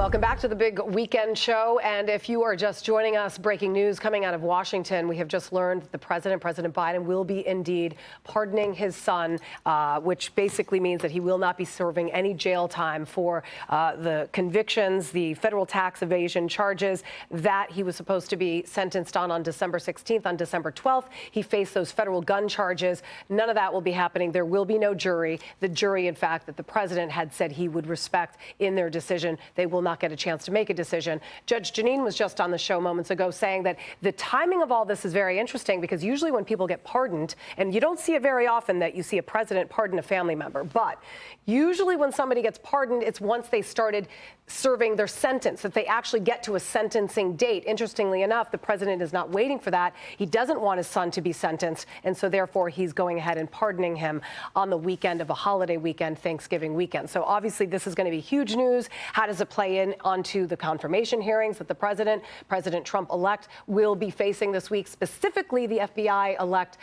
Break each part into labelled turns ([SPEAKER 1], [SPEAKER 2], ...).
[SPEAKER 1] Welcome back to the big weekend show. And if you are just joining us, breaking news coming out of Washington, we have just learned that President Biden, will be indeed pardoning his son, which basically means that he will not be serving any jail time for the convictions, the federal tax evasion charges that he was supposed to be sentenced on December 16th. On December 12th, he faced those federal gun charges. None of that will be happening. There will be no jury. The jury, in fact, that the president had said he would respect in their decision, they will not get a chance to make a decision. Judge Janine was just on the show moments ago saying that the timing of all this is very interesting because usually when people get pardoned, and you don't see it very often that you see a president pardon a family member, but usually when somebody gets pardoned, it's once they started serving their sentence, that they actually get to a sentencing date. Interestingly enough, the president is not waiting for that. He doesn't want his son to be sentenced, and so therefore he's going ahead and pardoning him on the weekend of a holiday weekend, Thanksgiving weekend. So obviously this is going to be huge news. How does it play in onto the confirmation hearings that the President Trump-elect, will be facing this week, specifically the FBI-elect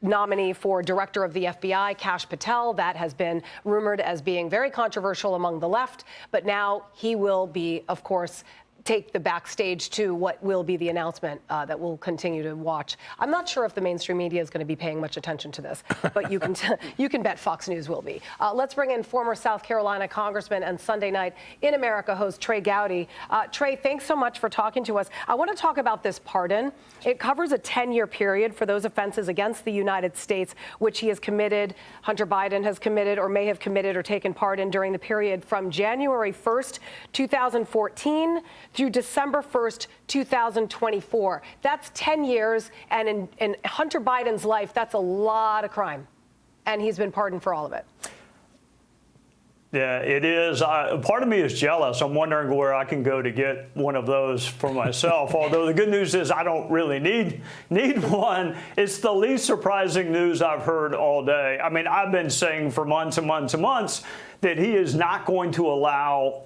[SPEAKER 1] nominee for director of the FBI, Kash Patel. That has been rumored as being very controversial among the left, but now he will be, of course, take the backstage to what will be the announcement that we'll continue to watch. I'm not sure if the mainstream media is going to be paying much attention to this, but you can bet Fox News will be. Let's bring in former South Carolina Congressman and Sunday Night in America host Trey Gowdy. Trey, thanks so much for talking to us. I want to talk about this pardon. It covers a 10-year period for those offenses against the United States, which he has committed, Hunter Biden has committed, or may have committed or taken part in during the period from January 1st, 2014 through December 1st, 2024. That's 10 years, and in Hunter Biden's life, that's a lot of crime, and he's been pardoned for all of it.
[SPEAKER 2] Yeah, it is. Part of me is jealous. I'm wondering where I can go to get one of those for myself. Although the good news is I don't really need one. It's the least surprising news I've heard all day. I mean, I've been saying for months and months and months that he is not going to allow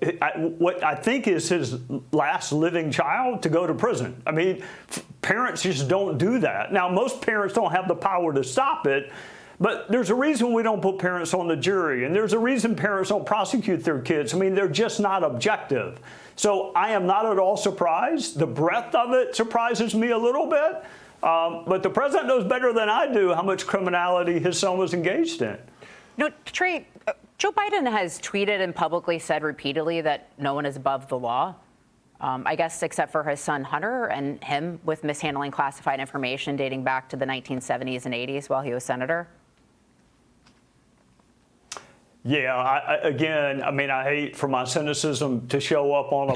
[SPEAKER 2] what I think is his last living child to go to prison. I mean, parents just don't do that. Now, most parents don't have the power to stop it. But there's a reason we don't put parents on the jury, and there's a reason parents don't prosecute their kids. I mean, they're just not objective. So I am not at all surprised. The breadth of it surprises me a little bit. But the president knows better than I do how much criminality his son was engaged in.
[SPEAKER 3] No, Trey, Joe Biden has tweeted and publicly said repeatedly that no one is above the law. I guess except for his son Hunter and him with mishandling classified information dating back to the 1970s and 80s while he was senator.
[SPEAKER 2] Yeah, I mean, I hate for my cynicism to show up on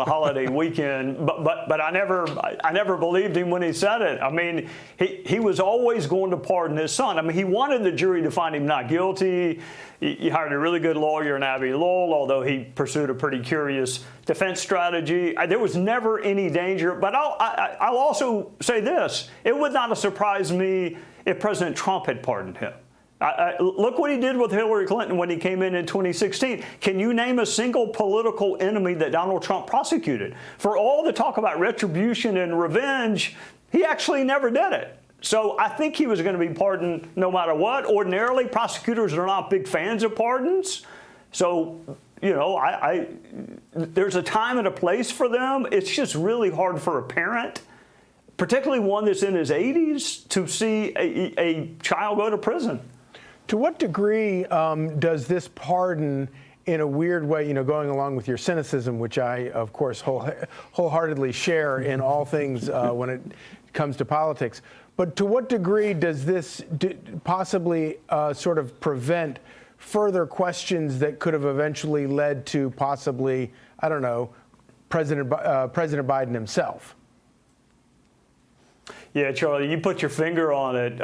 [SPEAKER 2] a holiday weekend, but I never believed him when he said it. I mean, he was always going to pardon his son. I mean, he wanted the jury to find him not guilty. He hired a really good lawyer in Abby Lowell, although he pursued a pretty curious defense strategy. There was never any danger. But I'll also say this: it would not have surprised me if President Trump had pardoned him. Look what he did with Hillary Clinton when he came in 2016. Can you name a single political enemy that Donald Trump prosecuted? For all the talk about retribution and revenge, he actually never did it. So I think he was going to be pardoned no matter what. Ordinarily, prosecutors are not big fans of pardons. So, you know, there's a time and a place for them. It's just really hard for a parent, particularly one that's in his 80s, to see a child go to prison.
[SPEAKER 4] To what degree does this pardon, in a weird way, you know, going along with your cynicism, which I, of course, wholeheartedly share in all things when it comes to politics, but to what degree does this possibly sort of prevent further questions that could have eventually led to possibly, I don't know, President Biden himself?
[SPEAKER 2] Yeah, Charlie, you put your finger on it.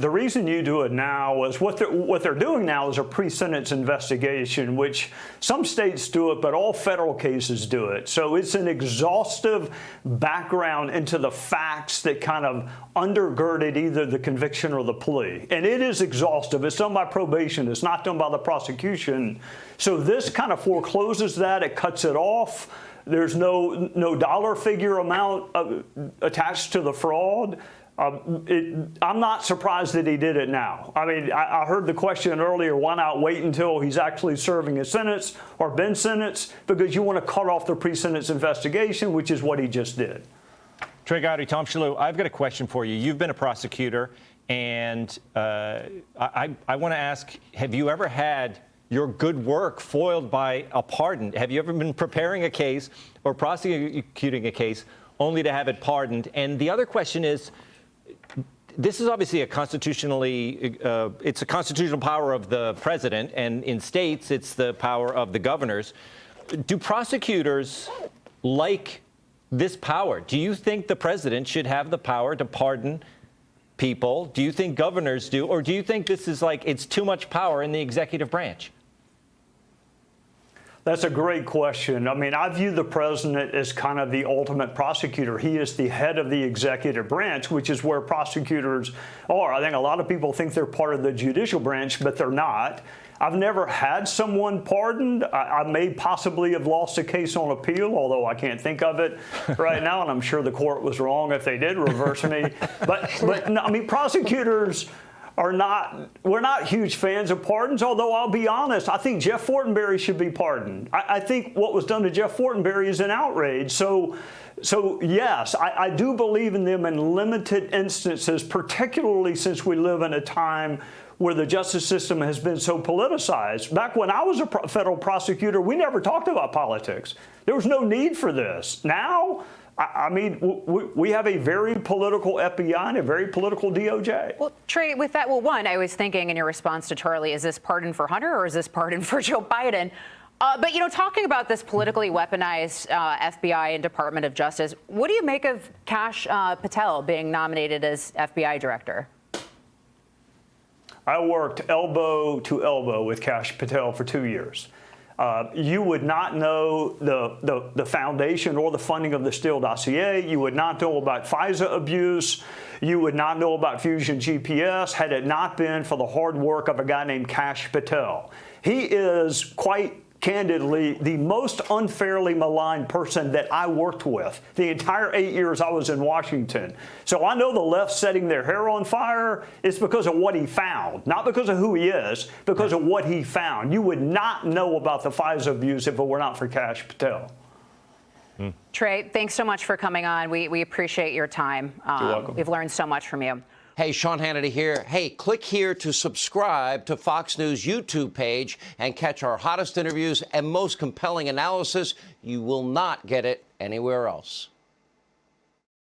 [SPEAKER 2] The reason you do it now is what they're doing now is a pre-sentence investigation, which some states do it, but all federal cases do it. So it's an exhaustive background into the facts that kind of undergirded either the conviction or the plea. And it is exhaustive. It's done by probation. It's not done by the prosecution. So this kind of forecloses that. It cuts it off. There's no dollar figure amount attached to the fraud. I'm not surprised that he did it now. I mean, I heard the question earlier, why not wait until he's actually serving a sentence or been sentenced? Because you want to cut off the pre-sentence investigation, which is what he just did.
[SPEAKER 5] Trey Gowdy, Tom Shalhoub, I've got a question for you. You've been a prosecutor, and I want to ask, have you ever had your good work foiled by a pardon? Have you ever been preparing a case or prosecuting a case only to have it pardoned? And the other question is, this is obviously a constitutionally, it's a constitutional power of the president, and in states, it's the power of the governors. Do prosecutors like this power? Do you think the president should have the power to pardon people? Do you think governors do? Or do you think this is like, it's too much power in the executive branch?
[SPEAKER 2] That's a great question. I mean, I view the president as kind of the ultimate prosecutor. He is the head of the executive branch, which is where prosecutors are. I think a lot of people think they're part of the judicial branch, but they're not. I've never had someone pardoned. I may possibly have lost a case on appeal, although I can't think of it right now, and I'm sure the court was wrong if they did reverse me. But no, I mean, prosecutors we're not huge fans of pardons, although I'll be honest, I think Jeff Fortenberry should be pardoned. I think what was done to Jeff Fortenberry is an outrage. So yes, I do believe in them in limited instances, particularly since we live in a time where the justice system has been so politicized. Back when I was a federal prosecutor, we never talked about politics. There was no need for this. Now, I mean, we have a very political FBI and a very political DOJ.
[SPEAKER 3] Well, Trey, with that, well, one, I was thinking in your response to Charlie, is this pardon for Hunter or is this pardon for Joe Biden? But, you know, talking about this politically weaponized FBI and Department of Justice, what do you make of Kash Patel being nominated as FBI director?
[SPEAKER 2] I worked elbow to elbow with Kash Patel for 2 years. You would not know the foundation or the funding of the Steele dossier. You would not know about FISA abuse. You would not know about Fusion GPS had it not been for the hard work of a guy named Kash Patel. He is quite candidly the most unfairly maligned person that I worked with the entire 8 years I was in Washington. So I know the left setting their hair on fire is because of what he found, not because of who he is, because of what he found. You would not know about the FISA abuse if it were not for Kash Patel.
[SPEAKER 3] Trey, thanks so much for coming on. We appreciate your time.
[SPEAKER 2] You're welcome.
[SPEAKER 3] We've learned so much from you.
[SPEAKER 6] Hey, Sean Hannity here. Hey, click here to subscribe to Fox News YouTube page and catch our hottest interviews and most compelling analysis. You will not get it anywhere else.